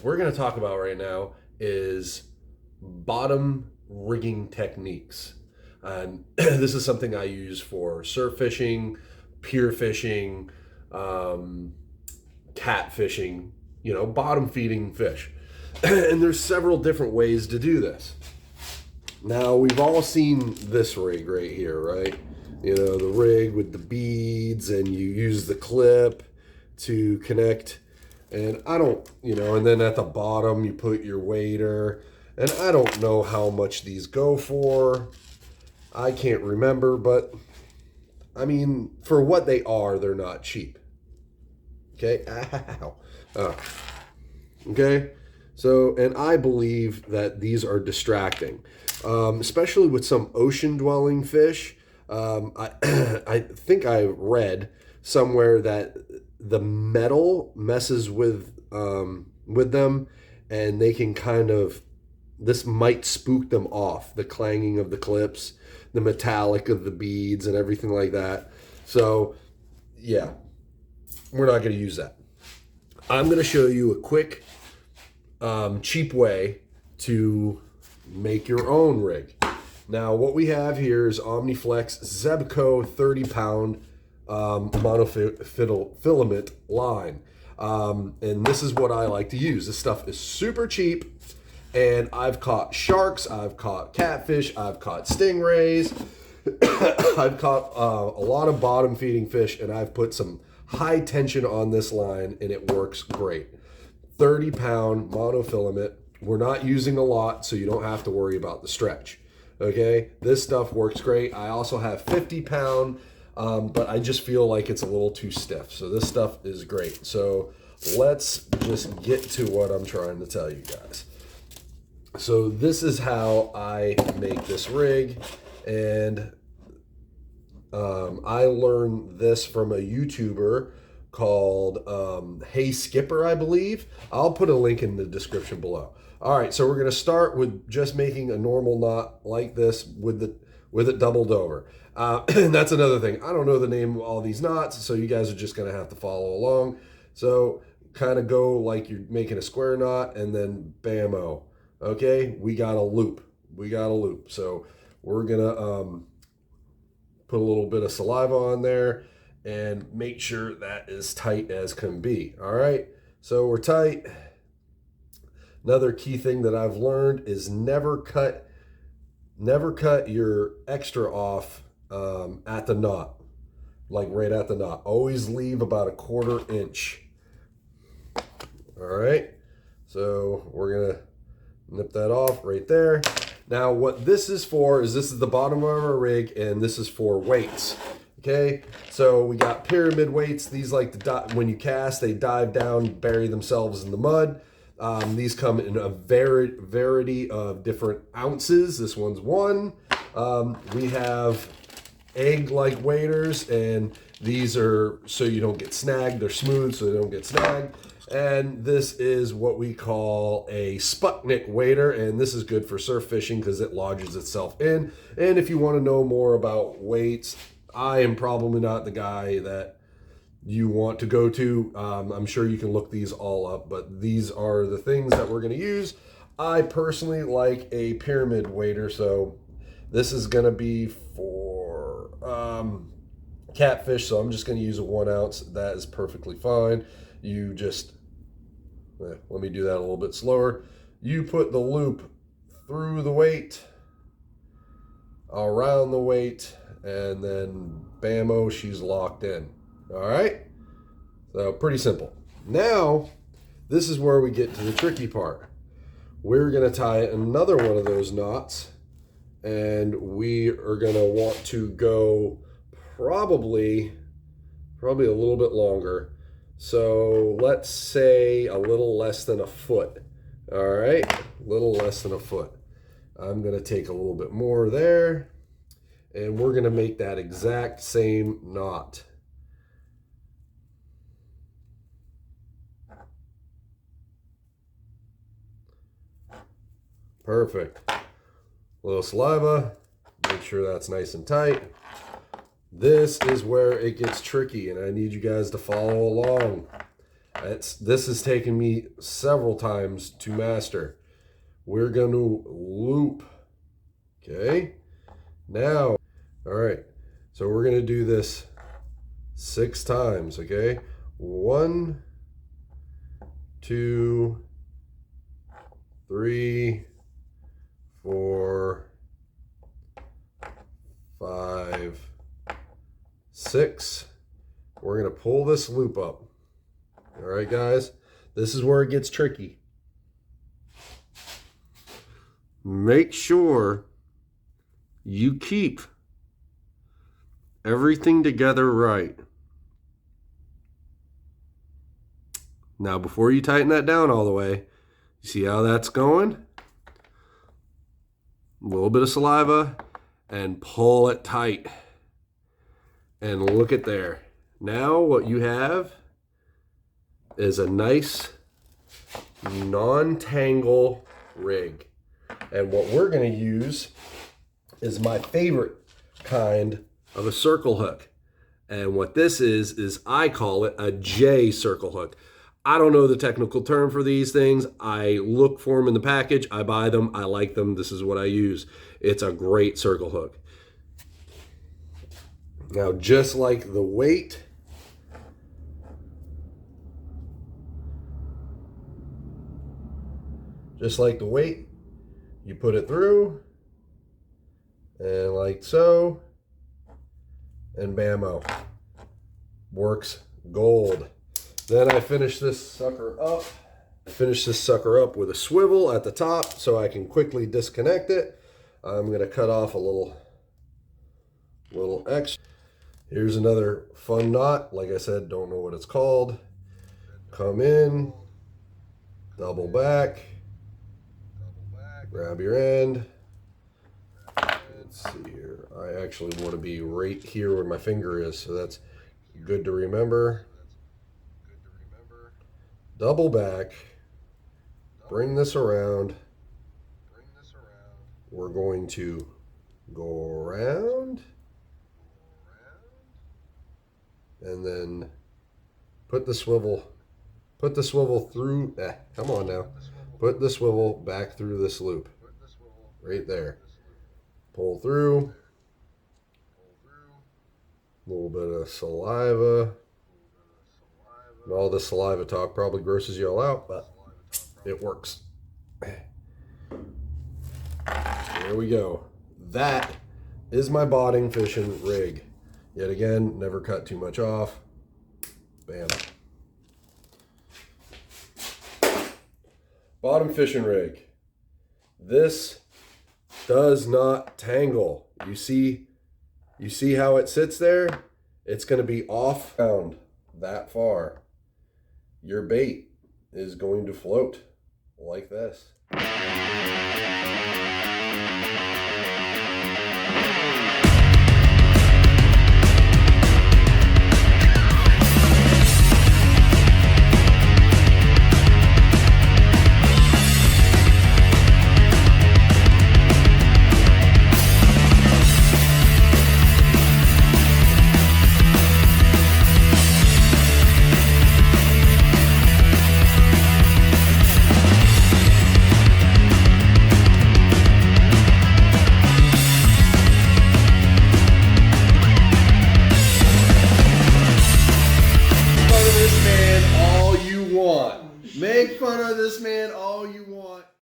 we're going to talk about right now is bottom rigging techniques. And this is something I use for surf fishing, pier fishing, catfishing, bottom feeding fish. And there's several different ways to do this. Now, we've all seen this rig right here, right? The rig with the beads, and you use the clip to connect. And and then at the bottom you put your wader. And I don't know how much these go for. I can't remember, but I mean, for what they are, they're not cheap. Okay? Ow. Okay? So, and I believe that these are distracting, especially with some ocean-dwelling fish. I think I read somewhere that the metal messes with them, and they can this might spook them off, the clanging of the clips, the metallic of the beads, and everything like that. So, yeah, we're not going to use that. I'm going to show you a quick, cheap way to make your own rig. Now, what we have here is Omniflex Zebco 30-pound monofilament line. And this is what I like to use. This stuff is super cheap. And I've caught sharks, I've caught catfish, I've caught stingrays, I've caught a lot of bottom feeding fish, and I've put some high tension on this line, and it works great. 30-pound monofilament. We're not using a lot, so you don't have to worry about the stretch. Okay, this stuff works great. I also have 50-pound, but I just feel like it's a little too stiff. So this stuff is great. So let's just get to what I'm trying to tell you guys. So this is how I make this rig, and I learned this from a YouTuber called Hey Skipper, I believe. I'll put a link in the description below. All right, so we're going to start with just making a normal knot like this with it doubled over. And that's another thing. I don't know the name of all these knots, so you guys are just going to have to follow along. So kind of go like you're making a square knot, and then bam-o. Okay, we got a loop. So we're gonna put a little bit of saliva on there and make sure that is tight as can be. All right, so we're tight. Another key thing that I've learned is never cut your extra off at the knot, like right at the knot. Always leave about a 1/4 inch. All right, so we're gonna nip that off right there. Now, what this is for is this is the bottom of our rig, and this is for weights. Okay, so we got pyramid weights. These like to when you cast, they dive down, bury themselves in the mud. These come in a variety of different ounces. This one's 1. We have egg-like waders, and these are so you don't get snagged. They're smooth, so they don't get snagged. And this is what we call a Sputnik wader, and this is good for surf fishing because it lodges itself in. And if you want to know more about weights, I am probably not the guy that you want to go to. I'm sure you can look these all up, but these are the things that we're going to use. I personally like a pyramid wader, so this is going to be for catfish, so I'm just going to use a 1 ounce. That is perfectly fine. You just let me do that a little bit slower. You put the loop through the weight, around the weight, and then bam-o, she's locked in. All right? So pretty simple. Now, this is where we get to the tricky part. We're going to tie another one of those knots, and we are going to want to go probably a little bit longer. So let's say a little less than a foot. All right, a little less than a foot. I'm going to take a little bit more there, and we're going to make that exact same knot. Perfect. A little saliva, make sure that's nice and tight. This is where it gets tricky, and I need you guys to follow along. This has taken me several times to master. We're going to loop. Okay. Now, all right. So we're going to do this 6 times. Okay. 1, 2, 3, 4, 5, 6. We're going to pull this loop up. All right, guys. This is where it gets tricky. Make sure you keep everything together right. Now, before you tighten that down all the way, you see how that's going? A little bit of saliva and pull it tight. And look at there. Now what you have is a nice non-tangle rig. And what we're going to use is my favorite kind of a circle hook. And what this is I call it a J circle hook. I don't know the technical term for these things. I look for them in the package. I buy them. I like them. This is what I use. It's a great circle hook. Now, just like the weight, you put it through, and like so, and bammo. Works gold. Then I finish this sucker up. With a swivel at the top so I can quickly disconnect it. I'm gonna cut off a little extra. Here's another fun knot. Like I said, don't know what it's called. Come in, double back, grab your end. Let's see here. I actually want to be right here where my finger is, so that's good to remember. Double back, bring this around. We're going to go around and then put the swivel through. Come on now. Put the swivel back through this loop. Right there. Pull through. A little bit of saliva. And all this saliva talk probably grosses you all out, but it works. There we go. That is my bottom fishing rig. Yet again, never cut too much off. Bam. Bottom fishing rig. This does not tangle. You see how it sits there? It's going to be off ground that far. Your bait is going to float like this. Make fun of this man all you want.